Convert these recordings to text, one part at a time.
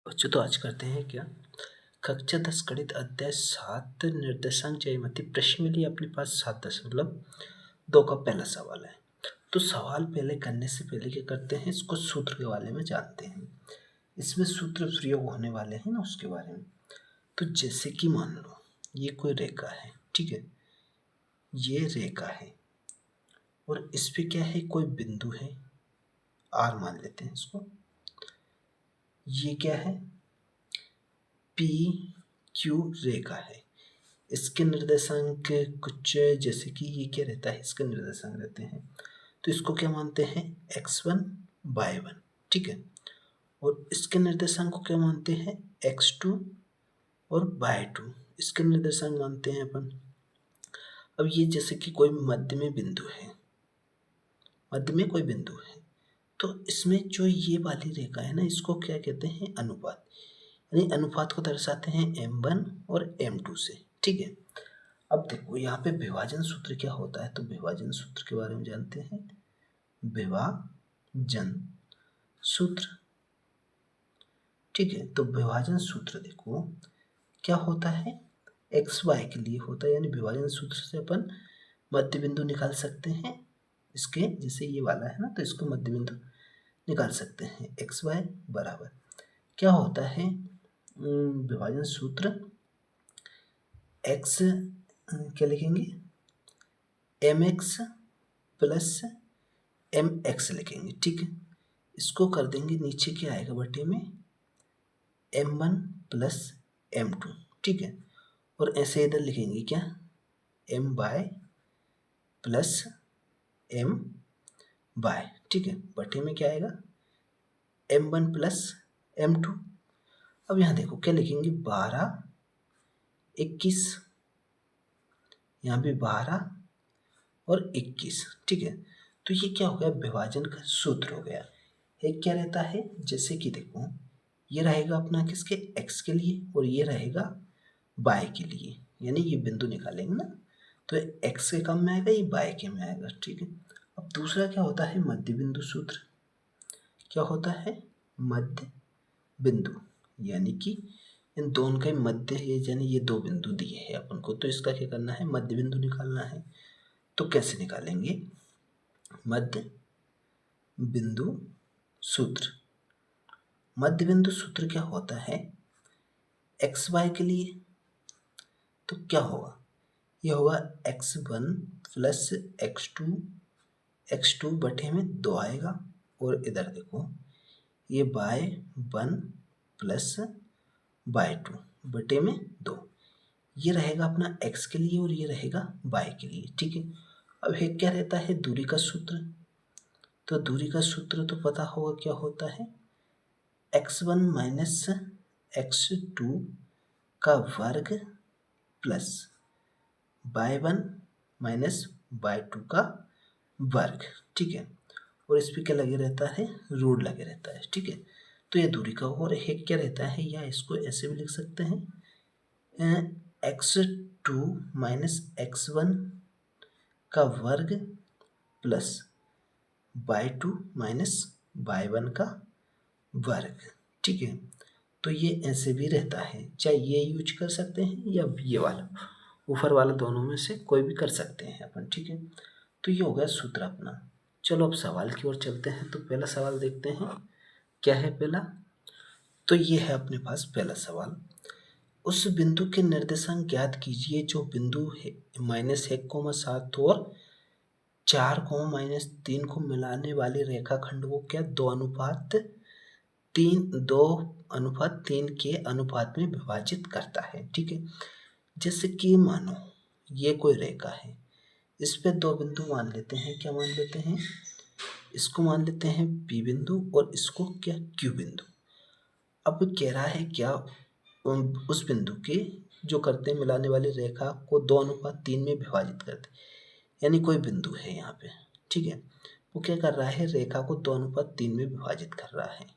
बच्चों तो आज करते हैं क्या। कक्षा 10 गणित अध्याय 7 निर्देशांक ज्यामिति प्रश्न में लिए अपने पास 7.2 का पहला सवाल है। तो सवाल पहले करने से पहले क्या करते हैं, इसको सूत्र के बारे में जानते हैं। इसमें सूत्र प्रयोग होने वाले हैं ना, उसके बारे में। तो जैसे कि मान लो ये कोई रेखा है, ठीक है, ये रेखा है और इस पे क्या है, कोई बिंदु है, आर मान लेते हैं इसको। ये क्या है, पी क्यू रेखा है। इसके निर्देशांक कुछ जैसे कि ये क्या रहता है, इसके निर्देशांक रहते हैं, तो इसको क्या मानते हैं, x1 y1, ठीक है। और इसके निर्देशांक को क्या मानते हैं, x2 और y2, इसके निर्देशांक मानते हैं अपन। अब ये जैसे कि कोई मध्य में बिंदु है, मध्य में कोई बिंदु है, तो इसमें जो ये वाली रेखा है ना, इसको क्या कहते हैं, अनुपात। यानी अनुपात को दर्शाते हैं m1 और m2 से, ठीक है। अब देखो यहाँ पे विभाजन सूत्र क्या होता है, तो विभाजन सूत्र के बारे में जानते हैं। विभाजन सूत्र, ठीक है। तो विभाजन सूत्र देखो क्या होता है, एक्स वाई के लिए होता है। यानी विभाजन सूत्र से अपन मध्य बिंदु निकाल सकते हैं। इसके जैसे ये वाला है ना, तो इसको मध्य बिंदु निकाल सकते हैं। एक्स वाई बराबर क्या होता है, विभाजन सूत्र एक्स क्या लिखेंगे, M X plus M X लिखेंगे, ठीक है। इसको कर देंगे, नीचे क्या आएगा बटे में m1 प्लस m2, ठीक है। और ऐसे इधर लिखेंगे क्या, m by plus m by, ठीक है। बटे में क्या आएगा, m1 प्लस m2। अब यहाँ देखो क्या लिखेंगे, 12 21, यहाँ भी 12 और 21, ठीक है। तो ये क्या हो गया, विभाजन का सूत्र हो गया। एक क्या रहता है, जैसे कि देखो ये रहेगा अपना किसके, x के लिए, और ये रहेगा y के लिए। यानी ये बिंदु निकालेंगे ना, तो x के कम में आएगा, ये y के में आएगा, ठीक है। अब दूसरा क्या होता है, मध्य बिंदु सूत्र। क्या होता है, मध्य बिंदु, यानी कि इन दोनों का मध्य है, यानी ये दो बिंदु दिए हैं अपन को, तो इसका क्या करना है, मध्य बिंदु निकालना है। तो कैसे निकालेंगे, मध्य बिंदु सूत्र। मध्य बिंदु सूत्र क्या होता है, एक्स वाई के लिए, तो क्या होगा, ये होगा x1 प्लस x2 बटे में 2 आएगा। और इधर देखो ये y1 प्लस y2 बटे में 2, ये रहेगा अपना x के लिए और ये रहेगा y के लिए, ठीक है। अब है क्या रहता है, दूरी का सूत्र। तो दूरी का सूत्र तो पता होगा क्या होता है, x1 माइनस x2 का वर्ग प्लस y1 माइनस y2 का वर्ग, ठीक है। और इस पर क्या लगे रहता है, रूट लगे रहता है, ठीक है। तो ये दूरी का, और एक क्या रहता है, या इसको ऐसे भी लिख सकते हैं, x2 माइनस x1 का वर्ग प्लस y2 माइनस y1 का वर्ग, ठीक है। तो ये ऐसे भी रहता है, चाहे ये यूज कर सकते हैं या ये वाला, ऊपर वाला, दोनों में से कोई भी कर सकते हैं अपन, ठीक है। तो ये हो गया सूत्र अपना। चलो अब सवाल की ओर चलते हैं। तो पहला सवाल देखते हैं, क्या है पहला, तो ये है अपने पास पहला सवाल। उस बिंदु के निर्देशांक ज्ञात कीजिए जो बिंदु है -1,7 और 4,-3 को मिलाने वाली रेखाखंड को क्या 2:3 के अनुपात में विभाजित करता है, ठीक है। जैसे कि मानो ये कोई रेखा है, इस पे दो बिंदु मान लेते हैं, क्या मान लेते हैं, इसको मान लेते हैं P बिंदु और इसको क्या Q बिंदु। अब कह रहा है क्या, उस बिंदु के जो करते हैं मिलाने वाली रेखा को 2:3 में विभाजित करते, यानी कोई बिंदु है यहाँ पे, ठीक है। वो क्या कर रहा है, रेखा को 2:3 में विभाजित कर रहा है,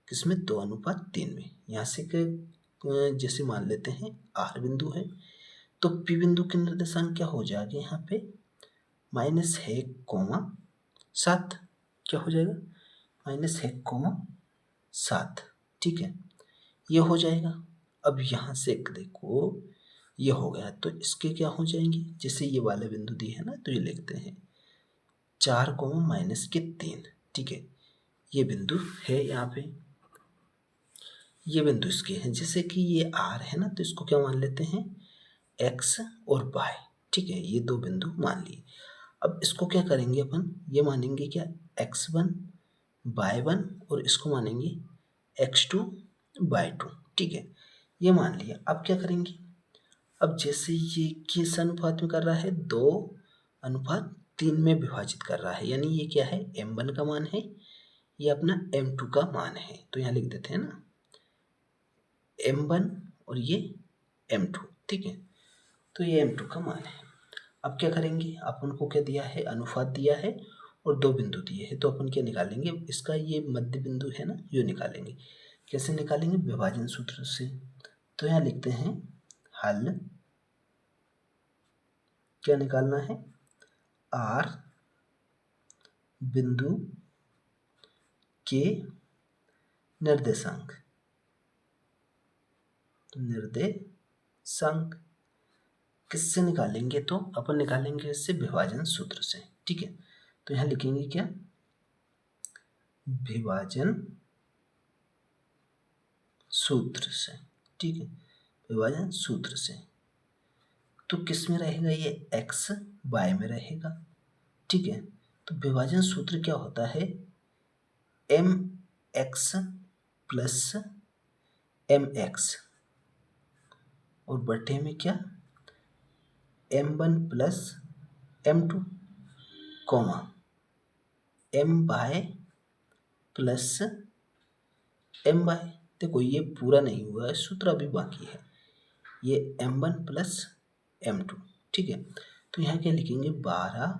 किसमें, 2:3 में। यहाँ से जैसे मान लेते हैं R बिंदु है, तो P बिंदु के निर्देशांक क्या हो जाएगा यहाँ पे, -1,7, क्या हो जाएगा, -1,7, ठीक है। ये हो जाएगा। अब यहाँ से देखो ये हो गया, तो इसके क्या हो जाएंगे, जैसे ये वाले बिंदु दिए है ना, तो ये लिखते हैं 4, -3, ठीक है। ये बिंदु है यहाँ पे, ये बिंदु इसके हैं, जैसे कि ये आर है ना, तो इसको क्या मान लेते हैं, एक्स और वाई, ठीक है। ये दो बिंदु मान लिए। अब इसको क्या करेंगे अपन, ये मानेंगे क्या x1 y1 और इसको मानेंगे x2 y2, ठीक है। ये मान लिया। अब क्या करेंगे, अब जैसे ये किस अनुपात में कर रहा है, 2:3 में विभाजित कर रहा है, यानी ये क्या है, m1 का मान है, ये अपना m2 का मान है, तो यहाँ लिख देते हैं ना m1 और ये m2, ठीक है। तो ये m2 का मान है। अब क्या करेंगे, अपन को क्या दिया है, अनुपात दिया है और दो बिंदु दिए हैं, तो अपन क्या निकालेंगे, इसका ये मध्य बिंदु है ना, ये निकालेंगे। कैसे निकालेंगे, विभाजन सूत्र से। तो यहाँ लिखते हैं हल, क्या निकालना है, आर बिंदु के निर्देशांक, किससे निकालेंगे, तो अपन निकालेंगे इससे विभाजन सूत्र से, ठीक है। तो यहाँ लिखेंगे क्या, विभाजन सूत्र से, ठीक है, विभाजन सूत्र से। तो किस में रहेगा, ये x y में रहेगा, ठीक है। तो विभाजन सूत्र क्या होता है, mx प्लस mx और बटे में क्या m1 plus m2 comma my plus my। देखो ये पूरा नहीं हुआ है सूत्र, अभी बाकी है, ये m1 प्लस m2, ठीक है। तो यहाँ क्या लिखेंगे, 12,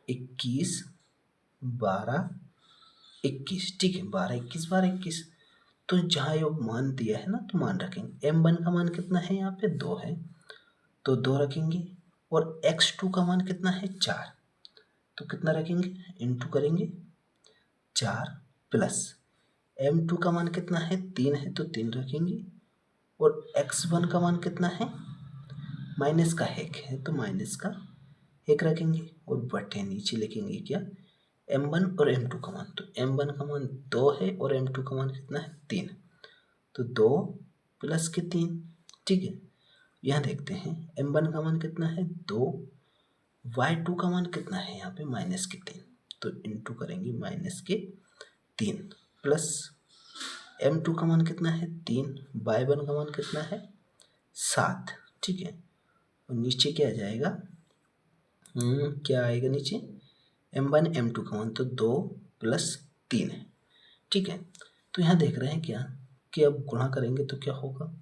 21, 12, 21, ठीक है, 12, 21, 12, 21। तो जहाँ योग मान दिया है ना, तो मान रखेंगे। m1 का मान कितना है, यहाँ पे 2 है, तो 2 रखेंगे। और x2 का मान कितना है, 4, तो कितना रखेंगे, इंटू करेंगे 4 प्लस m2 का मान कितना है, 3 है, तो 3 रखेंगे। और x1 का मान कितना है, माइनस का 1 है, तो माइनस का 1 रखेंगे। और बटे नीचे लिखेंगे क्या, m1 और m2 का मान। तो m1 का मान 2 है और m2 का मान कितना है, 3, तो 2 प्लस के 3, ठीक है। यहाँ देखते हैं m1 का मान कितना है, 2, y2 का मान कितना है, यहाँ पे माइनस के 3, तो इंटू करेंगे माइनस के 3 प्लस m2 का मान कितना है, 3, y1 का मान कितना है, 7, ठीक है। और नीचे क्या आ जाएगा, क्या आएगा नीचे, m1 m2 का मान तो 2 प्लस 3 है, ठीक है। तो यहाँ देख रहे हैं क्या कि अब गुणा करेंगे तो क्या होगा,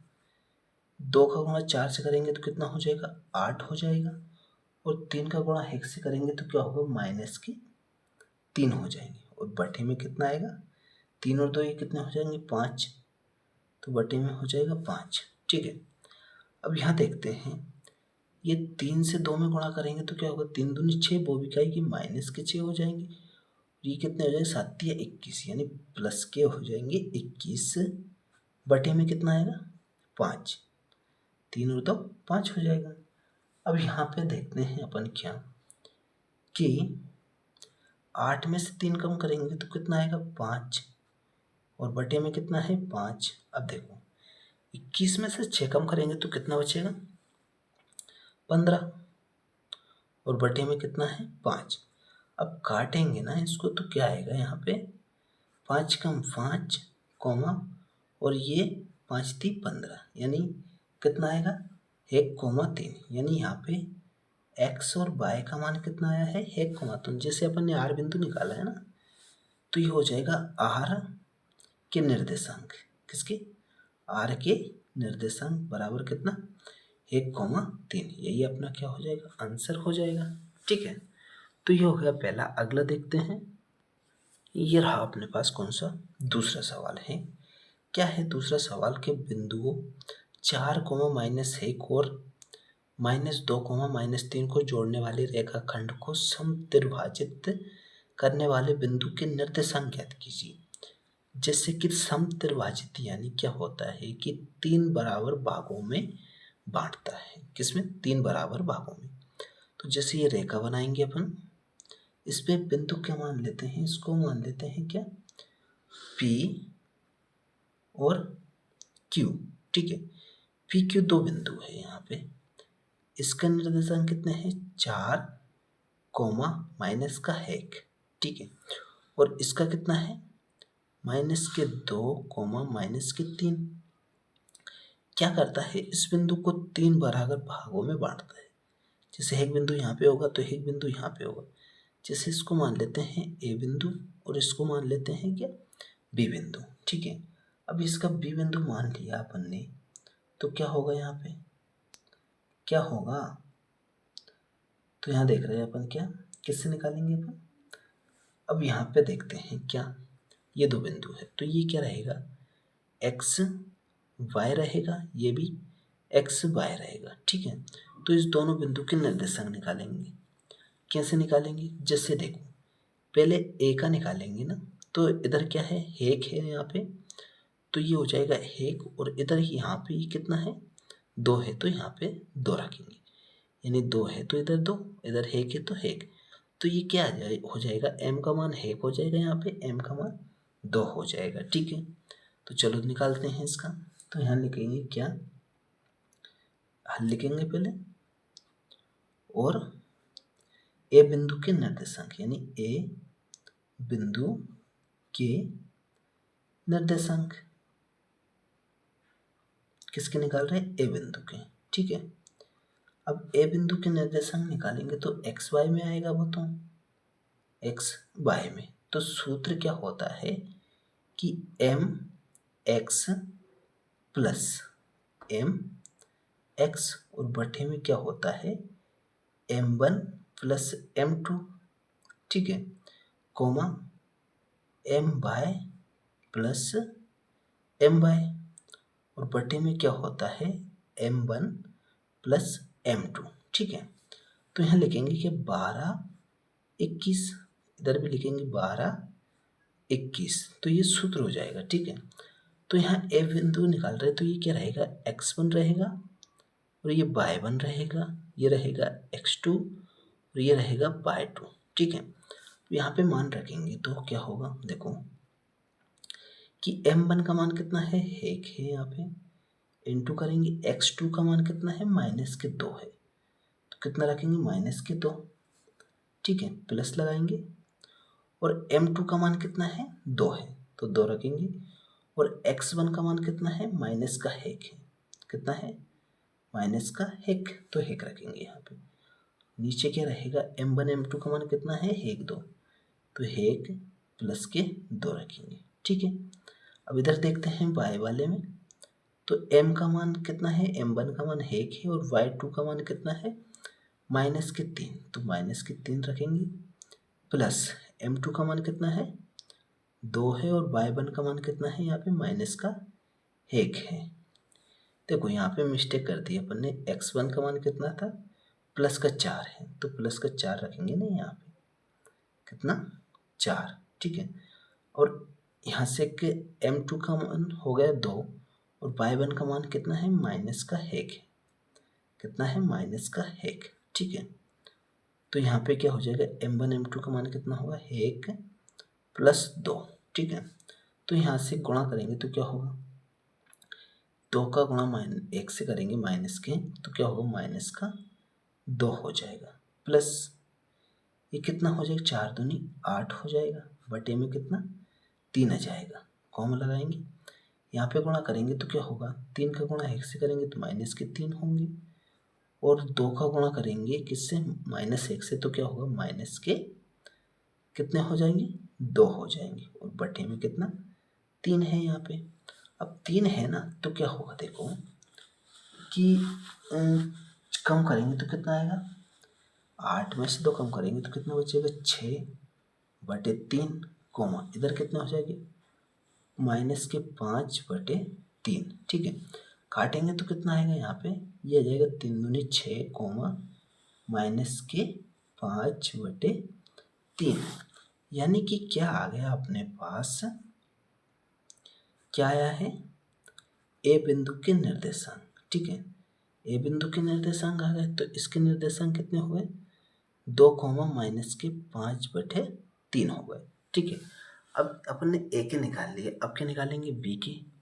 2 का गुणा 4 से करेंगे तो कितना हो जाएगा, 8 हो जाएगा। और 3 का गुणा 1 से करेंगे तो क्या होगा, माइनस के 3 हो जाएंगे। और बटे में कितना आएगा, 3 और 2 ये कितने हो जाएंगे, 5, तो बटे में हो जाएगा 5, ठीक है। अब यहाँ देखते हैं, ये 3 से 2 में गुणा करेंगे तो क्या होगा, 3 दूनी 6, वो भी क्या है माइनस के 6 हो जाएंगे। ये कितने हो जाएंगे, 7 या 21, यानी प्लस के हो जाएंगे 21, बटे में कितना आएगा, 5, 3 और 2 5 हो जाएगा। अब यहाँ पे देखते हैं अपन क्या कि 8 में से 3 कम करेंगे तो कितना आएगा, 5, और बटे में कितना है, 5। अब देखो 21 में से 6 कम करेंगे तो कितना बचेगा, 15, और बटे में कितना है, 5। अब काटेंगे ना इसको तो क्या आएगा, यहाँ पे 5 कम 5 कोमा, और ये 5 × 3 = 15, यानी कितना आएगा, 1,3, यानी यहाँ पे x और y का मान कितना आया है, 1,3। जैसे अपन ने आर बिंदु निकाला है ना, तो ये हो जाएगा आर के निर्देशांक, किसके, आर के निर्देशांक बराबर कितना, 1,3। यही अपना क्या हो जाएगा, आंसर हो जाएगा, ठीक है। तो ये हो गया पहला। अगला देखते हैं, ये रहा अपने पास कौन सा, दूसरा सवाल है। क्या है दूसरा सवाल के बिंदुओं 4, -1 और -2, -3 को जोड़ने वाले रेखाखंड को समत्रिभाजित करने वाले बिंदु के निर्देशांक ज्ञात कीजिए। जैसे कि समत्रिभाजित यानी क्या होता है कि 3 बराबर भागों में बांटता है। किसमें? 3 बराबर भागों में। तो जैसे ये रेखा बनाएंगे अपन, इस पे बिंदु क्या मान लेते हैं? इसको मान लेते हैं क्या? P और Q। ठीक है, PQ 2 बिंदु है यहाँ पे। इसका निर्देशांक कितने हैं? 4 कोमा माइनस का 1। ठीक है, और इसका कितना है? -2 कोमा -3। क्या करता है? इस बिंदु को 3 बराबर भागों में बांटता है। जैसे एक बिंदु यहाँ पे होगा तो एक बिंदु यहाँ पे होगा। जैसे इसको मान लेते हैं ए बिंदु और इसको मान लेते हैं क्या? बी बिंदु। ठीक है, अब इसका बी बिंदु मान लिया अपन ने, तो क्या होगा यहाँ पे? क्या होगा? तो यहाँ देख रहे हैं अपन क्या किससे निकालेंगे अपन? अब यहाँ पे देखते हैं क्या, ये 2 बिंदु है तो ये क्या रहेगा? एक्स वाई रहेगा, ये भी एक्स वाई रहेगा। ठीक है, तो इस दोनों बिंदु के निर्देशांक निकालेंगे। कैसे निकालेंगे? जैसे देखो, पहले ए का निकालेंगे ना, तो इधर क्या है? एक है यहाँ पे, तो ये हो जाएगा एक, और इधर यहाँ पे ये कितना है? 2 है, तो यहाँ पे 2 रखेंगे। यानी 2 है तो इधर 2, इधर एक है तो एक, तो ये क्या हो जाएगा? m का मान 1 हो जाएगा, यहाँ पे m का मान 2 हो जाएगा। ठीक है, तो चलो निकालते हैं इसका। तो यहाँ लिखेंगे क्या? हल लिखेंगे पहले, और ए बिंदु के निर्देशांक, यानी ए बिंदु के निर्देशांक किसके निकाल रहे हैं? ए बिंदु के। ठीक है, अब ए बिंदु के निर्देशांक निकालेंगे तो एक्स वाई में आएगा वो, तो एक्स वाई में। तो सूत्र क्या होता है कि M X plus M X, और बटे में क्या होता है? m1 plus m2। ठीक है, comma m by plus m by, और बटे में क्या होता है? m1 plus m2। ठीक है, तो यहाँ लिखेंगे कि 12 21, इधर भी लिखेंगे 12 21, तो ये सूत्र हो जाएगा। ठीक है, तो यहाँ ए बिंदु निकाल रहे हैं तो ये क्या रहेगा? x1 रहेगा, और ये y1 रहेगा, ये रहेगा x2, और ये रहेगा y2। ठीक है, तो यहाँ पे मान रखेंगे तो क्या होगा? देखो कि m1 का मान कितना है? 1 है यहाँ पे, इंटू करेंगे x2 का मान कितना है? -2 है, तो कितना रखेंगे? -2। ठीक है, प्लस लगाएंगे, और m2 का मान कितना है? 2 है, तो 2 रखेंगे, और x1 का मान कितना है? -1 है। कितना है? -1, तो 1 रखेंगे यहाँ पे। नीचे क्या रहेगा? m1 m2 का मान कितना है? 1 2, तो 1 प्लस के 2 रखेंगे। ठीक है, अब इधर देखते हैं y वाले में, तो m का मान कितना है? m1 का मान 1 है, और y2 का मान कितना है? -3, तो -3 रखेंगे, प्लस m2 का मान कितना है? 2 है, और y1 का मान कितना है? यहाँ पे -1 है। देखो यहाँ पे मिस्टेक कर दी अपन ने, x1 का मान कितना था? +4 है, तो +4 रखेंगे ना यहाँ पे, कितना? 4। ठीक है, और यहाँ से कि m2 का मान हो गया 2, और y1 का मान कितना है? -1 है। कितना है? -1। ठीक है, तो यहाँ पे क्या हो जाएगा? m1 m2 का मान कितना होगा? 1 प्लस 2। ठीक है, तो यहाँ से गुणा करेंगे तो क्या होगा? 2 का गुणा -1 से करेंगे माइनस के, तो क्या होगा? -2 हो जाएगा, प्लस ये कितना हो जाएगा? 4 दूनी 8 हो जाएगा, बटे में कितना? 3 आ जाएगा। कॉमन लगाएंगे, यहाँ पे गुणा करेंगे तो क्या होगा? 3 का गुणा 1 से करेंगे तो -3 होंगे, और 2 का गुणा करेंगे किससे? -1 से, तो क्या होगा? माइनस के कितने हो जाएंगे? 2 हो जाएंगे, और बटे में कितना? 3 है यहाँ पे। अब 3 है ना, तो क्या होगा? देखो कि कम करेंगे तो कितना आएगा? 8 में से 2 कम करेंगे तो कितना बचेगा? 6/3, कोमा इधर कितना हो जाएगी? -5/3। ठीक है, काटेंगे तो कितना आएगा यहाँ पे? ये आ जाएगा 3 दूनी 6, कोमा -5/3, यानी कि क्या आ गया अपने पास? क्या आया है, ए बिंदु के निर्देशांक, ठीक है। ए बिंदु के निर्देशांक आ गए, तो इसके निर्देशांक कितने हुए, 2, -5/3 हो गए, ठीक है। अब अपन ने ए के निकाल लिए, अब क्या निकालेंगे, बी के।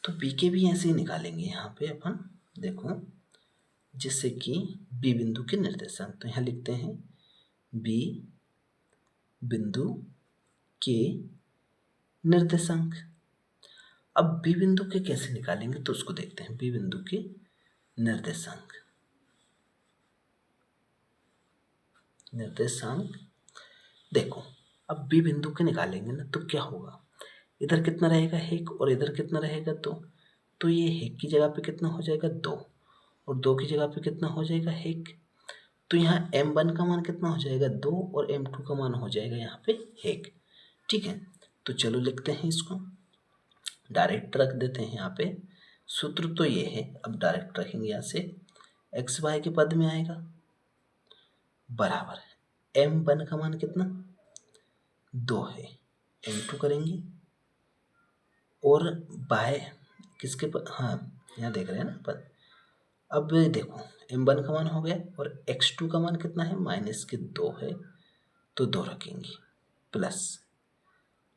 तो बी के भी ऐसे ही निकालेंगे यहाँ पे अपन, देखो, जिससे कि बी बिंदु के निर्देशांक, तो यहाँ लिखते हैं बी बिंदु के निर्देशांक। अब बी बिंदु के कैसे निकालेंगे, तो उसको देखते हैं, बी बिंदु के निर्देशांक। देखो, अब बी बिंदु के निकालेंगे ना, तो क्या होगा, इधर कितना रहेगा, 1, और इधर कितना रहेगा, 2। तो ये 1 की जगह पे कितना हो जाएगा, 2, और 2 की जगह पे कितना हो जाएगा, 1। तो यहाँ m1 का मान कितना हो जाएगा, 2, और m2 का मान हो जाएगा यहाँ पे 1, ठीक है। तो चलो लिखते हैं इसको, डायरेक्ट रख देते हैं यहाँ पे, सूत्र तो ये है, अब डायरेक्ट रखेंगे यहाँ से, xy के पद में आएगा बराबर m1 का मान कितना, 2 है, m2 करेंगे, और बाय किसके पद, हाँ यहाँ देख रहे हैं ना पद। अब देखो m1 का मान हो गया, और x2 का मान कितना है, -2 है, तो 2 रखेंगे, प्लस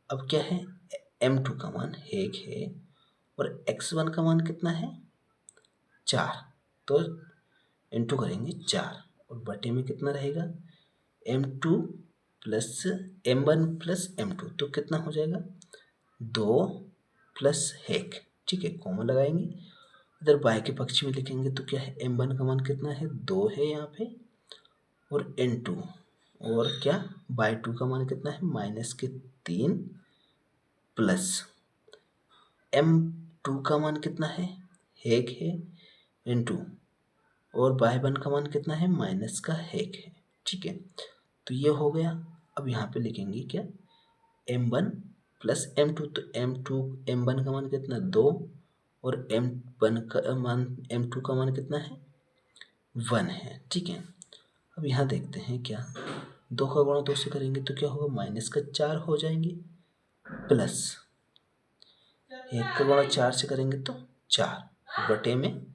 अब क्या है, m2 का मान 1 है, और x1 का मान कितना है, 4, तो इंटू करेंगे 4, और बटे में कितना रहेगा, m2 plus m1 plus m2, तो कितना हो जाएगा, 2 प्लस 1, ठीक है, कॉमन लगाएंगे, इधर बाय के पक्ष में लिखेंगे, तो क्या है, m1 का मान कितना है, 2 है यहाँ पे, और n2, और क्या, बाय 2 का मान कितना है, -3, प्लस m2 का मान कितना है, 1 है, इंटू, और बाय 1 का मान कितना है, -1 है, ठीक है। तो ये हो गया। अब यहाँ पे लिखेंगे क्या, m1 प्लस m2, तो m1 का मान कितना, 2, और m1 का मान, m2 का मान कितना है, 1 है, ठीक है। अब यहाँ देखते हैं क्या, 2 का गुणा 2 से करेंगे तो क्या होगा, -4 हो जाएंगे, प्लस 1 का गुणा 4 से करेंगे तो 4, बटे में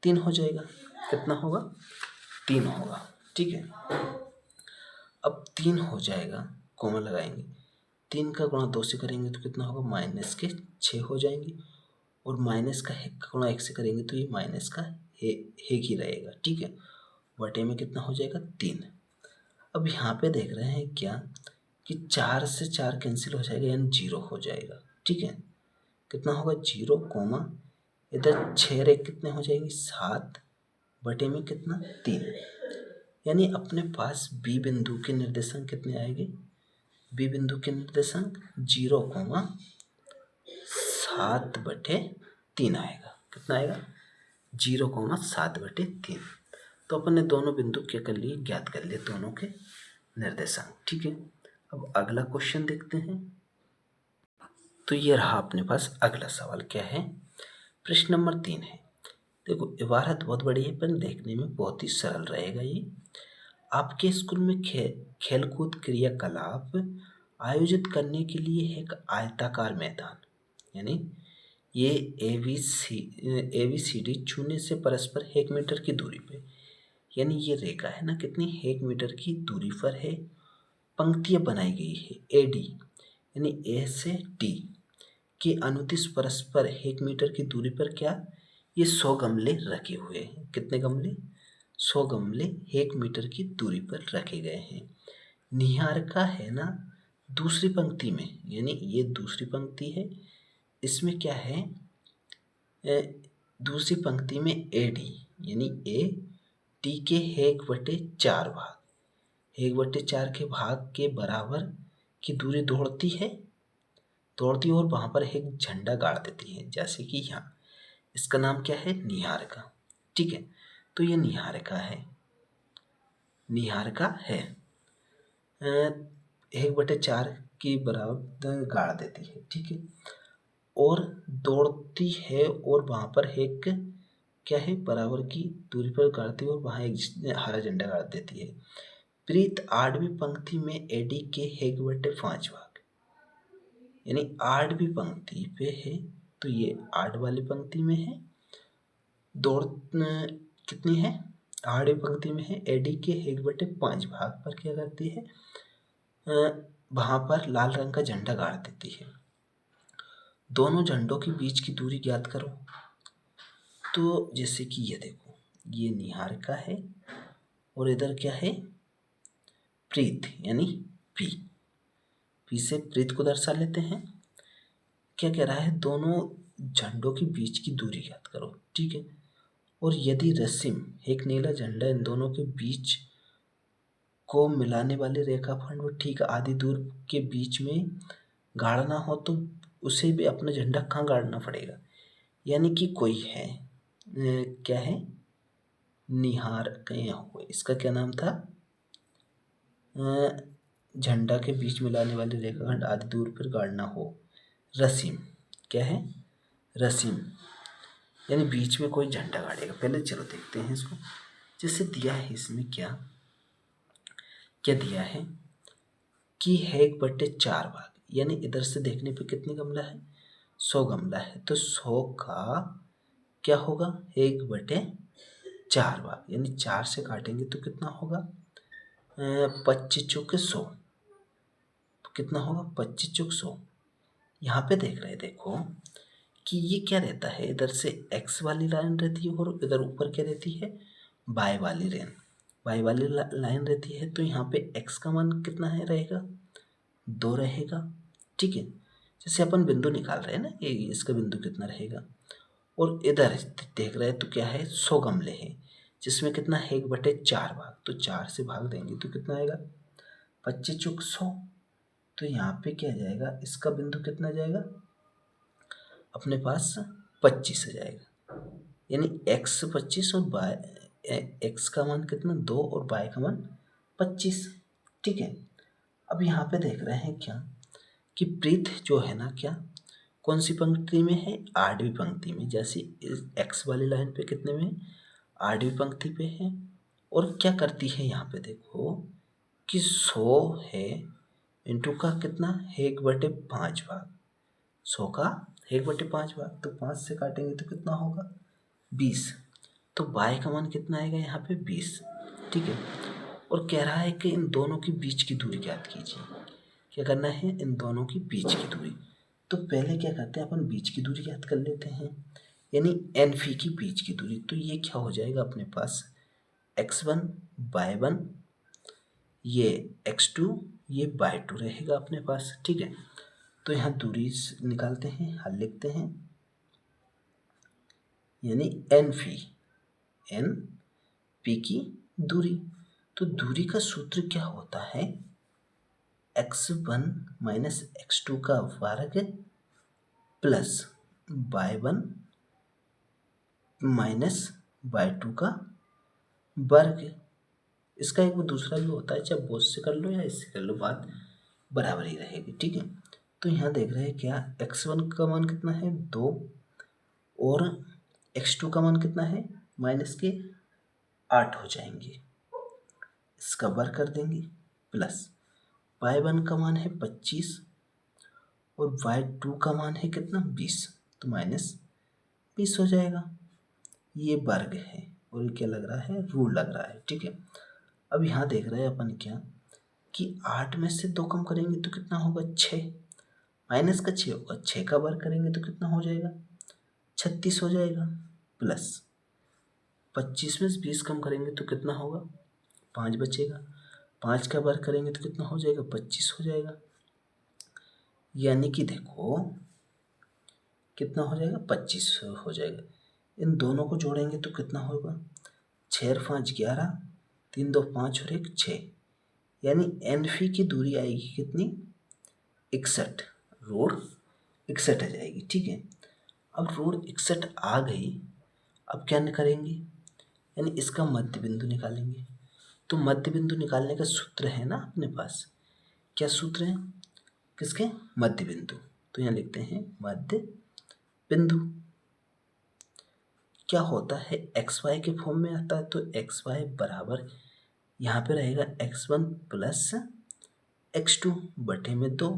3 हो जाएगा, कितना होगा, 3 होगा, ठीक है। अब 3 हो जाएगा, कॉमन लगाएंगे, 3 का गुणा 2 से करेंगे तो कितना होगा, -6 हो जाएंगे, और माइनस का 1 का गुणा 1 से करेंगे तो ये माइनस का 1 ही रहेगा, ठीक है, बटे में कितना हो जाएगा, 3। अब यहाँ पे देख रहे हैं क्या, कि 4 से 4 कैंसिल हो जाएगा, यानी 0 हो जाएगा, ठीक है। कितना होगा, 0, इधर 6 और 1 कितने हो जाएंगे, 7, बटे में कितना, 3। यानी अपने पास बी बिंदु के निर्देशांक कितने आएंगे, बी बिंदु के निर्देशांक 0,7/3 आएगा, कितना आएगा, 0,7/3। तो अपन ने दोनों बिंदु क्या कर लिए, ज्ञात कर लिए दोनों के निर्देशांक, ठीक है। अब अगला क्वेश्चन देखते हैं। तो ये रहा अपने पास अगला सवाल, क्या है, प्रश्न नंबर 3 है। देखो इबारत बहुत बड़ी है, पर देखने में बहुत ही सरल रहेगा ये। आपके स्कूल में खेलकूद क्रियाकलाप आयोजित करने के लिए एक आयताकार मैदान, यानी ये ABCD चुने से परस्पर 1 मीटर की दूरी पे, यानी ये रेखा है ना, कितनी, 1 मीटर की दूरी पर है, पंक्तियां बनाई गई है AD, यानी A से D के अनुदिश परस्पर 1 मीटर की दूरी पर क्या, ये 100 गमले रखे हुए हैं, कितने गमले, 100 गमले 1 मीटर की दूरी पर रखे गए हैं। निहारिका है ना दूसरी पंक्ति में, यानी ये दूसरी पंक्ति है, इसमें क्या है, दूसरी पंक्ति में AD, यानी AD के 1/4 भाग, 1/4 के भाग के बराबर की दूरी दौड़ती है, और वहाँ पर एक झंडा गाड़ देती है, जैसे कि यहाँ, इसका नाम क्या है, निहारिका, ठीक है। तो ये निहारिका है, 1/4 के बराबर गाड़ देती है, ठीक है, और दौड़ती है, और वहाँ पर एक क्या है, बराबर की दूरी पर गाड़ती है, और वहाँ एक हरा झंडा गाड़ देती है। प्रीत 8वीं पंक्ति में AD के 1/5 भाग, यानी आठवीं पंक्ति पे है तो ये 8 वाली पंक्ति में है। दौड़ कितनी है? 8वीं पंक्ति में है। एडी के 1/5 भाग पर क्या करती है? वहाँ पर लाल रंग का झंडा गाड़ देती है। दोनों झंडों के बीच की दूरी ज्ञात करो। तो जैसे कि ये देखो, ये निहारिका है और इधर क्या है? प्रीत, यानी पी से प्रीत को दर्शा लेते हैं। क्या कह रहा है? दोनों झंडों के बीच की दूरी ज्ञात करो, ठीक है। और यदि रस्म एक नीला झंडा इन दोनों के बीच को मिलाने वाले रेखाखंड व ठीक आधी दूर के बीच में गाड़ना हो तो उसे भी अपना झंडा कहाँ गाड़ना पड़ेगा? यानी कि कोई है, क्या है? निहार कहीं हो, इसका क्या नाम था? झंडा के बीच मिलाने वाले रेखाखंड आधी दूर पर गाड़ना हो। रस्म, क्या है? रस्म, यानी बीच में कोई झंडा गाड़ेगा। पहले चलो देखते हैं इसको। जैसे दिया है इसमें क्या दिया है कि है 1/4 भाग, यानी इधर से देखने पे कितने गमला है? 100 गमला है। तो 100 का क्या होगा? 1/4 भाग, यानी 4 से काटेंगे तो कितना होगा? 25 चौके 100। तो कितना होगा? 25 चौक 100। यहाँ पे देख रहे हैं, देखो कि ये क्या रहता है? इधर से x वाली लाइन रहती है और इधर ऊपर क्या रहती है? y वाली लाइन रहती है। तो यहाँ पे x का मान कितना है रहेगा? 2 रहेगा, ठीक है। जैसे अपन बिंदु निकाल रहे हैं ना, ये इसका बिंदु कितना रहेगा? और इधर देख रहे हैं तो क्या है? 100 गमले हैं, जिसमें कितना है? 1/4 भाग। तो 4 से भाग देंगे तो कितना आएगा? 25 चौक 100। तो यहाँ पे क्या जाएगा? इसका बिंदु कितना जाएगा अपने पास? 25 आ जाएगा। यानी x 25 और x का मान कितना? 2 और y का मान 25, ठीक है। अब यहाँ पे देख रहे हैं क्या कि प्रीत जो है ना, क्या कौन सी पंक्ति में है? 8वीं पंक्ति में। जैसे इस x वाली लाइन पे कितने में? 8वीं पंक्ति पे है। और क्या करती है यहाँ पे देखो कि 100 है इंटू का कितना? 1/5 भाग। 100 का 1/5 भाग, तो 5 से काटेंगे तो कितना होगा? 20। तो y का मान कितना आएगा यहाँ पे? 20, ठीक है। और कह रहा है कि इन दोनों के बीच की दूरी ज्ञात कीजिए। क्या करना है? इन दोनों के बीच की दूरी। तो पहले क्या करते हैं, अपन बीच की दूरी ज्ञात कर लेते हैं, यानी एन फी की बीच की दूरी। तो ये क्या हो जाएगा अपने पास? x1 y1, ये x2 ये y2 रहेगा अपने पास, ठीक है। तो यहाँ दूरी निकालते हैं, हल लिखते हैं, यानी एन पी की दूरी। तो दूरी का सूत्र क्या होता है? x1 माइनस x2 का वर्ग प्लस y1 माइनस y2 का वर्ग। इसका एक वो दूसरा भी होता है, चाहे बोझ से कर लो या इससे कर लो, बात बराबर ही रहेगी, ठीक है। तो यहाँ देख रहे हैं क्या? x1 का मान कितना है? 2 और x2 का मान कितना है? माइनस के 8 हो जाएंगे, इसका वर्ग कर देंगे, प्लस y1 का मान है 25 और y2 का मान है कितना? 20। तो माइनस 20 हो जाएगा। ये वर्ग है और ये क्या लग रहा है? रूल लग रहा है, ठीक है। अब यहाँ देख रहे हैं अपन क्या कि 8 में से 2 कम करेंगे तो कितना होगा? 6। माइनस का 6 होगा, 6 का वर्ग करेंगे तो कितना हो जाएगा? 36 हो जाएगा, प्लस 25 में से 20 कम करेंगे तो कितना होगा? 5 बचेगा। 5 का वर्ग करेंगे तो कितना हो जाएगा? 25 हो जाएगा। यानी कि देखो कितना हो जाएगा? 25 हो जाएगा। इन दोनों को जोड़ेंगे तो कितना होगा? 6 और 5 11, 3 2 5 और 1 6। यानी एन फी की दूरी आएगी कितनी? 61। रोड 61 आ जाएगी, ठीक है। अब रोड 61 आ गई, अब क्या करेंगे? यानी इसका मध्य बिंदु निकालेंगे। तो मध्य बिंदु निकालने का सूत्र है ना अपने पास, क्या सूत्र है किसके? मध्य बिंदु। तो यहाँ लिखते हैं मध्य बिंदु। क्या होता है? एक्स वाई के फॉर्म में आता है, तो एक्स वाई बराबर यहाँ पे रहेगा x1 प्लस x2 बटे में 2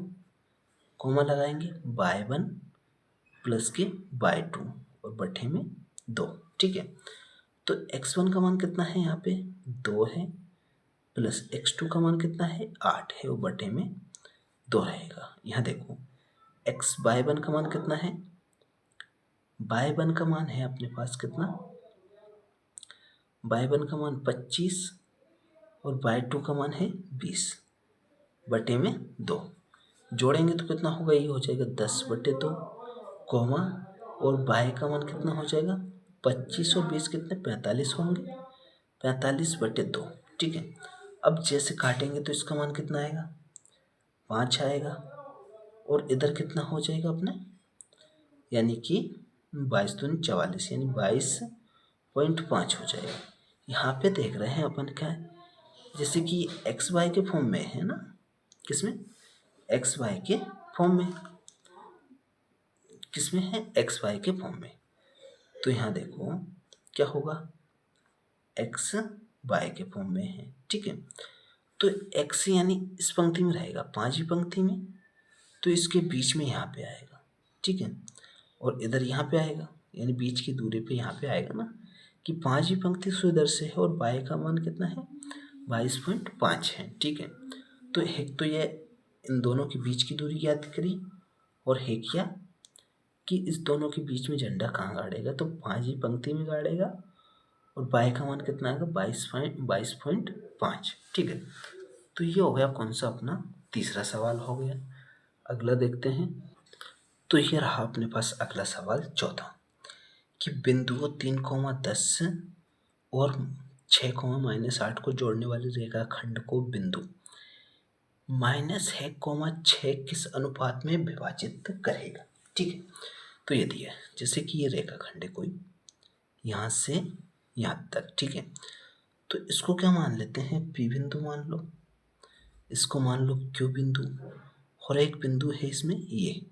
कॉमा लगाएंगे y1 प्लस के y2 और बटे में 2, ठीक है। तो x1 का मान कितना है यहाँ पे 2 है, प्लस x2 का मान कितना है 8 है, और बटे में 2 रहेगा। यहाँ देखो y1 का मान कितना है, y1 का मान है अपने पास कितना, y1 का मान 25 और y2 का मान है 20 बटे में 2। जोड़ेंगे तो कितना होगा, ये हो जाएगा 10/2 कॉमा, और y का मान कितना हो जाएगा 25 और 20 कितने 45 होंगे, 45/2, ठीक है। अब जैसे काटेंगे तो इसका मान कितना आएगा 5 आएगा, और इधर कितना हो जाएगा अपने, यानी कि 22 दूनी 44, यानी 22.5 हो जाएगा। यहाँ पे देख रहे हैं अपन क्या है, जैसे कि एक्स वाई के फॉर्म में है ना, किसमें एक्स वाई के फॉर्म में, किसमें है एक्स वाई के फॉर्म में। तो यहाँ देखो क्या होगा, एक्स वाई के फॉर्म में है, ठीक है। तो एक्स यानी इस पंक्ति में रहेगा 5वीं पंक्ति में, तो इसके बीच में यहाँ पे आएगा, ठीक है, और इधर यहाँ पे आएगा, यानी बीच की दूरी पे यहाँ पे आएगा ना, कि 5वीं पंक्ति से इधर से है, और y का मान कितना है 22.5 है, ठीक है। तो एक तो ये इन दोनों के बीच की दूरी याद करी, और है क्या कि इस दोनों के बीच में झंडा कहाँ गाड़ेगा, तो 5वीं पंक्ति में गाड़ेगा, और y का मान कितना आएगा 22.5, ठीक है। तो ये हो गया कौन सा अपना तीसरा सवाल हो गया। अगला देखते हैं। तो ये रहा अपने पास अगला सवाल चौथा, कि बिंदुओं 3,10 और 6,-8 को जोड़ने वाली रेखाखंड को बिंदु -1,6 किस अनुपात में विभाजित करेगा, ठीक है। तो ये दिया है, जैसे कि ये रेखाखंड है कोई यहाँ से यहाँ तक, ठीक है। तो इसको क्या मान लेते हैं, P बिंदु मान लो, इसको मान लो Q बिंदु, और एक बिंदु है इसमें ये,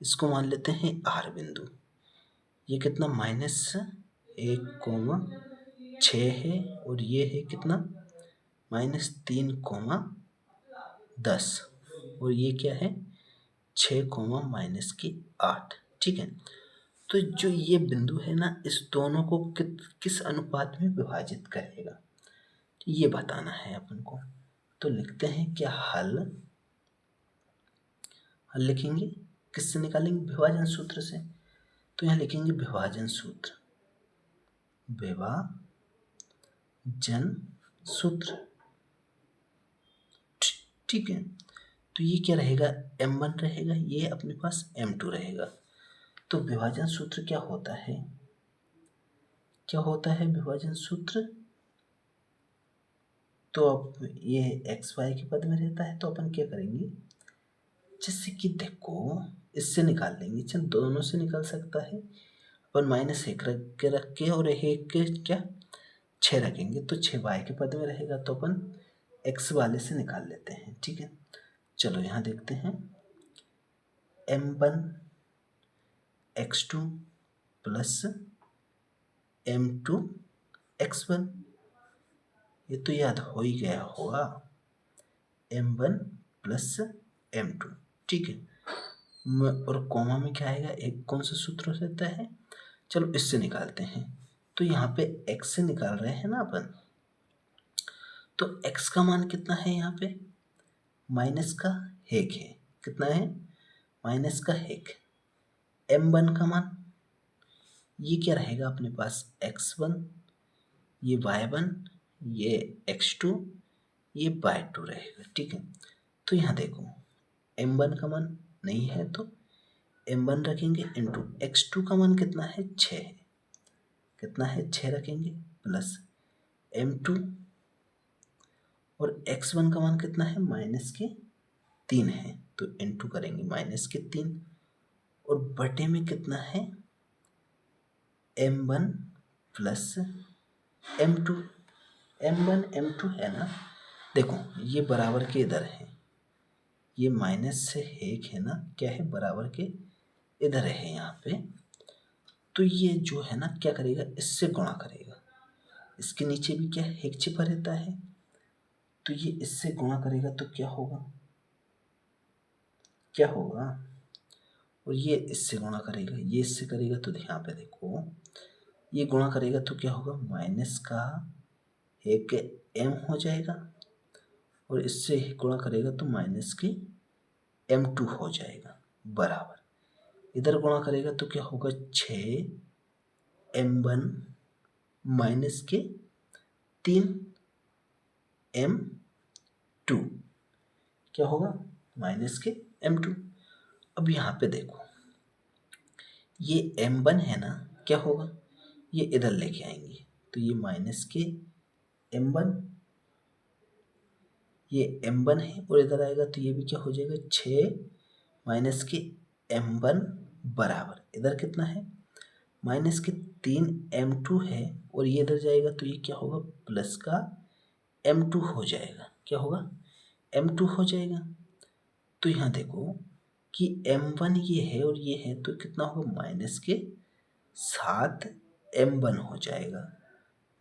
इसको मान लेते हैं R बिंदु। ये कितना -1,6 है, और ये है कितना -3,10, और ये क्या है 6,-8, ठीक है। तो जो ये बिंदु है ना, इस दोनों को किस अनुपात में विभाजित करेगा, ये बताना है अपन को। तो लिखते हैं क्या, हल लिखेंगे, किससे निकालेंगे, विभाजन सूत्र से। तो यहाँ लिखेंगे विभाजन सूत्र, विभाजन सूत्र, ठीक है। तो ये क्या रहेगा m1 रहेगा, ये अपने पास m2 रहेगा। तो विभाजन सूत्र क्या होता है, क्या होता है विभाजन सूत्र, तो अब ये एक्स वाई के पद में रहता है, तो अपन क्या करेंगे, जैसे कि देखो इससे निकाल लेंगे, चल दोनों से निकल सकता है, अपन -1 रख के और 1 के क्या 6 रखेंगे, तो 6 वाई के पद में रहेगा, तो अपन एक्स वाले से निकाल लेते हैं, ठीक है। चलो यहाँ देखते हैं, m1 x2 plus m2 x1, ये तो याद हो ही गया होगा, m1 प्लस m2, ठीक है। और कॉमा में क्या आएगा, एक कौन सा सूत्र रहता है, चलो इससे निकालते हैं। तो यहाँ पे x से निकाल रहे हैं ना अपन, तो x का मान कितना है यहाँ पे -1 है, कितना है -1। m1 का मान ये क्या रहेगा अपने पास x1, ये y1, ये x2, ये y2 रहेगा, ठीक है। तो यहाँ देखो m1 का मान नहीं है, तो m1 रखेंगे इंटू x2 का मान कितना है 6 है, कितना है 6 रखेंगे, प्लस m2, और x1 का मान कितना है -3 है, तो इंटू करेंगे -3, और बटे में कितना है m1 plus m2, m1 m2 है ना, देखो ये बराबर के इधर है, ये -1 है ना, क्या है बराबर के इधर है यहाँ पे, तो ये जो है ना क्या करेगा, इससे गुणा करेगा, इसके नीचे भी क्या है एक छिपा रहता है, तो ये इससे गुणा करेगा तो क्या होगा क्या होगा, और ये इससे गुणा करेगा, ये इससे करेगा, तो यहाँ पे देखो ये गुणा करेगा तो क्या होगा, माइनस का एक m हो जाएगा, और इससे गुणा करेगा तो माइनस के m2 हो जाएगा, बराबर इधर गुणा करेगा तो क्या होगा, 6m1 माइनस के 3m2 क्या होगा, माइनस के m2। अब यहाँ पे देखो ये m1 है ना, क्या होगा, ये इधर लेके आएंगे तो ये माइनस के m1, ये m1 है, और इधर आएगा तो ये भी क्या हो जाएगा, 6 माइनस के m1 बराबर इधर कितना है, माइनस के 3m2 है, और ये इधर जाएगा तो ये क्या होगा, प्लस का m2 हो जाएगा, क्या होगा, m2 हो जाएगा। तो यहाँ देखो कि m1 ये है और ये है, तो कितना होगा, माइनस के 7m1 हो जाएगा,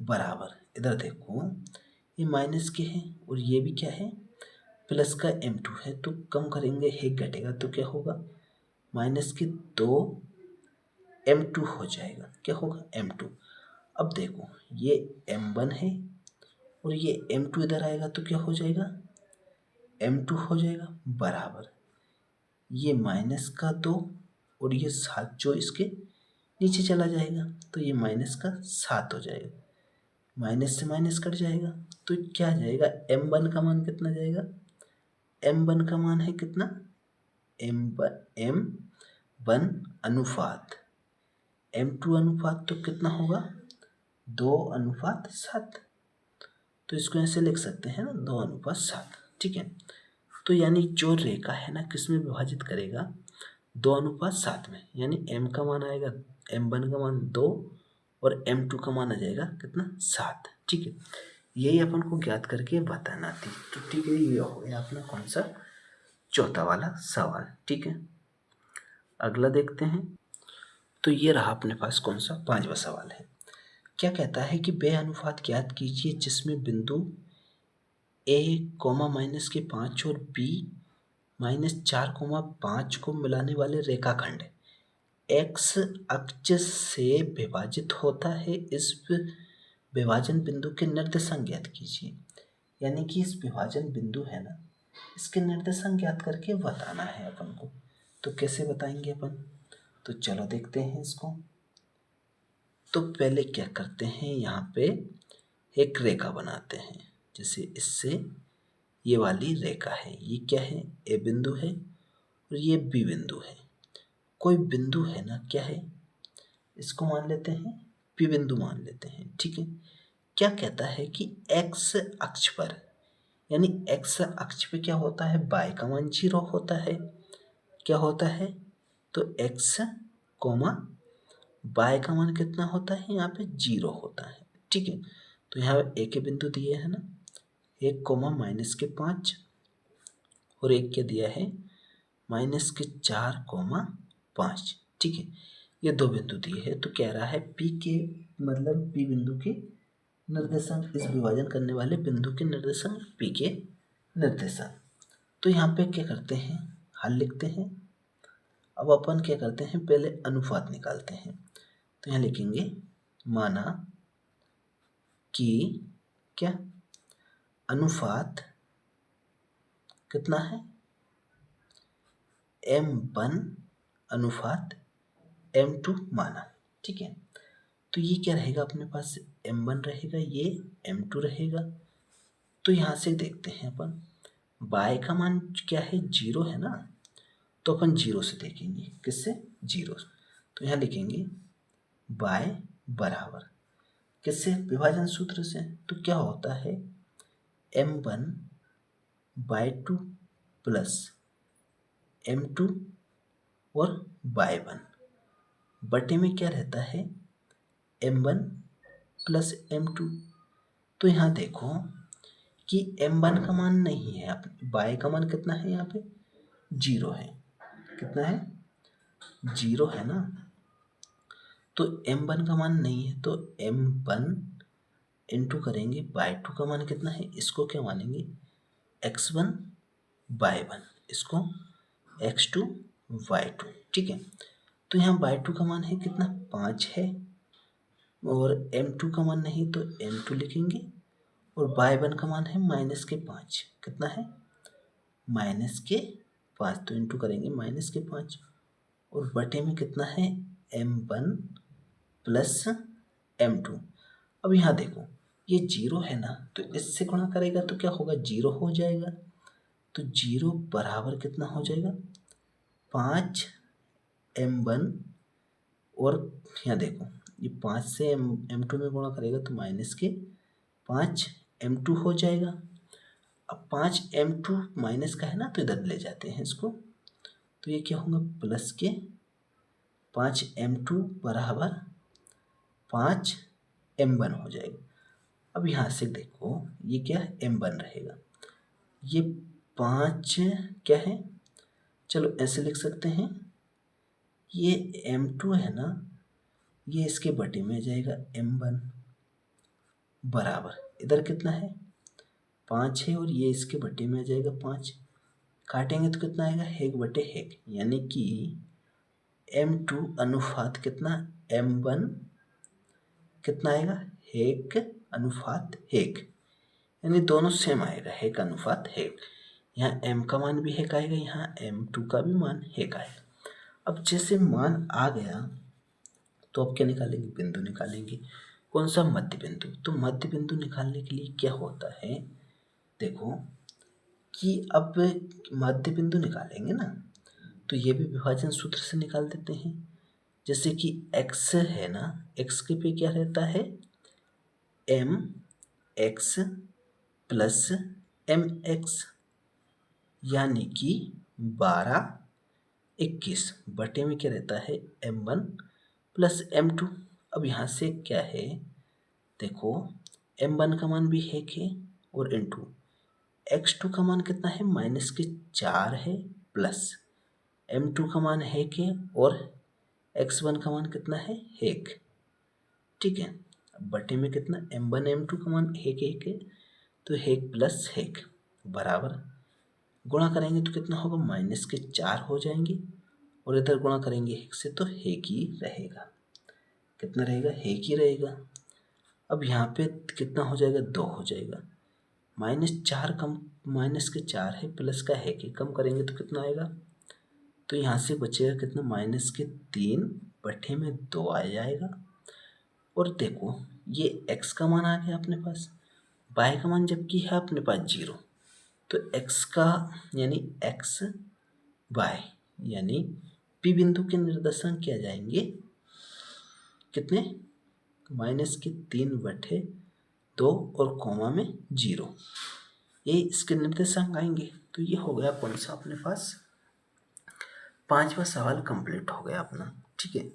बराबर इधर देखो ये माइनस के है और ये भी क्या है, प्लस का m2 है, तो कम करेंगे एक घटेगा तो क्या होगा, माइनस के 2m2 हो जाएगा, क्या होगा, m2। अब देखो ये m1 है और ये m2 इधर आएगा तो क्या हो जाएगा, m2 हो जाएगा, बराबर ये माइनस का 2 और ये 7 जो इसके नीचे चला जाएगा, तो ये माइनस का 7 हो जाएगा, माइनस से माइनस कट जाएगा, तो क्या आ जाएगा, m1 का मान कितना जाएगा, m1 का मान है कितना, m1 अनुपात m2 अनुपात तो कितना होगा, 2:7, तो इसको ऐसे लिख सकते हैं ना, 2:7, ठीक है। तो यानी जो रेखा है ना किस में विभाजित करेगा, 2:7 में, यानी m का मान आएगा, m1 का मान 2 और m2 का मान आ जाएगा कितना, 7, ठीक है। यही अपन को ज्ञात करके बताना थी, तो ठीक है, ये हो गया अपना कौन सा, चौथा वाला सवाल, ठीक है। अगला देखते हैं, तो ये रहा अपने पास कौन सा, 5वां सवाल है। क्या कहता है कि वह अनुपात ज्ञात कीजिए जिसमें बिंदु a माइनस के 5 और b -4,5 को मिलाने वाले रेखाखंड x अक्ष से विभाजित होता है, इस विभाजन बिंदु के निर्देशांक ज्ञात कीजिए। यानी कि इस विभाजन बिंदु है ना, इसके निर्देशांक ज्ञात करके बताना है अपन को। तो कैसे बताएंगे अपन, तो चलो देखते हैं इसको। तो पहले क्या करते हैं, यहाँ पे एक रेखा बनाते हैं, जैसे इससे ये वाली रेखा है, ये क्या है, ए बिंदु है और ये बी बिंदु है। कोई बिंदु है ना, क्या है, इसको मान लेते हैं पी बिंदु मान लेते हैं, ठीक है। क्या कहता है कि एक्स अक्ष पर, यानी एक्स अक्ष पे क्या होता है, बाय का मान 0 होता है, क्या होता है, तो एक्स कोमा बाय का मान कितना होता है, यहाँ पे 0 होता है, ठीक है। तो यहाँ ए के बिंदु दिए है ना, 1,-5 और एक क्या दिया है, -4,5, ठीक है। ये दो बिंदु दिए हैं, तो कह रहा है पी के, मतलब पी बिंदु के निर्देशांक, इस विभाजन करने वाले बिंदु के निर्देशांक पी के निर्देशांक। तो यहाँ पे क्या करते हैं, हल लिखते हैं। अब अपन क्या करते हैं, पहले अनुपात निकालते हैं। तो यहाँ लिखेंगे, माना कि क्या, अनुपात कितना है, m1 अनुपात m2 माना, ठीक है। तो ये क्या रहेगा अपने पास, m1 रहेगा, ये m2 रहेगा। तो यहाँ से देखते हैं अपन, बाय का मान क्या है, 0 है ना, तो अपन 0 से देखेंगे, किससे, 0। तो यहाँ लिखेंगे बाय बराबर किससे, विभाजन सूत्र से। तो क्या होता है, m1/2 प्लस m2 और बाय 1 बटे में क्या रहता है, m1 प्लस m2। तो यहाँ देखो कि m1 का मान नहीं है, बाय का मान कितना है, यहाँ पे 0 है, कितना है, 0 है ना। तो m1 का मान नहीं है, तो m1 इंटू करेंगे बाय 2 का मान कितना है, इसको क्या मानेंगे, x1/1, इसको x2 y2, ठीक है। तो यहाँ y2 का मान है कितना, 5 है, और m2 का मान नहीं तो m2 लिखेंगे, और y1 का मान है -5, कितना है, -5, तो इंटू करेंगे -5, और बटे में कितना है, m1 प्लस m2। अब यहाँ देखो ये 0 है ना, तो इससे गुणा करेगा तो क्या होगा, 0 हो जाएगा। तो 0 बराबर कितना हो जाएगा, 5m1, और यहाँ देखो ये 5 से m2 में गुणा करेगा तो -5m2 हो जाएगा। अब 5m2 माइनस का है ना, तो इधर ले जाते हैं इसको, तो ये क्या होगा, प्लस के 5m2 बराबर 5m1 हो जाएगा। अब यहाँ से देखो ये क्या है, m1 रहेगा, ये 5 क्या है, चलो ऐसे लिख सकते हैं, ये m2 है ना, ये इसके बटे में जाएगा m1 बराबर, इधर कितना है, 5 है, और ये इसके बटे में आ जाएगा 5, काटेंगे तो कितना आएगा, 1/1, यानी कि m2 अनुपात कितना, m1 कितना आएगा, 1/1, यानी दोनों सेम आएगा, 1/1। यहाँ m का मान भी 1 आएगा, यहाँ m2 का भी मान 1 आएगा। अब जैसे मान आ गया तो अब क्या निकालेंगे, बिंदु निकालेंगे, कौन सा, मध्य बिंदु। तो मध्य बिंदु निकालने के लिए क्या होता है, देखो कि अब मध्य बिंदु निकालेंगे ना, तो ये भी विभाजन सूत्र से निकाल देते हैं। जैसे कि x है ना, x के पे क्या रहता है, mx प्लस mx, यानी कि 12, 21 बटे में क्या रहता है, m1 प्लस m2। अब यहाँ से क्या है, देखो m1 का मान भी 1 है, और इंटू x2 का मान कितना है, -4 है, प्लस m2 का मान 1 है, और x1 का मान कितना है, 1, ठीक है। अब बटे में कितना, m1 m2 का मान 1 है, तो 1 प्लस 1 बराबर, गुणा करेंगे तो कितना होगा, -4 हो जाएंगे, और इधर गुणा करेंगे 1 से तो 1 ही रहेगा, कितना रहेगा, 1 ही रहेगा। अब यहाँ पे कितना हो जाएगा, 2 हो जाएगा, -4 कम, -4 है, प्लस का 1 है, कम करेंगे तो कितना आएगा, तो यहाँ से बचेगा कितना, -3 बटे में 2 आ जाएगा। और देखो ये x का मान आ गया अपने पास, y का मान जबकि है अपने पास 0, तो x का यानी x y यानी P बिंदु के निर्देशांक क्या जाएंगे, कितने, -3/2 और कॉमा में 0, ये इसके निर्देशांक आएंगे। तो ये हो गया कौन सा अपने पास, 5वां सवाल कंप्लीट हो गया अपना, ठीक है।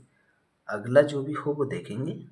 अगला जो भी हो वो देखेंगे।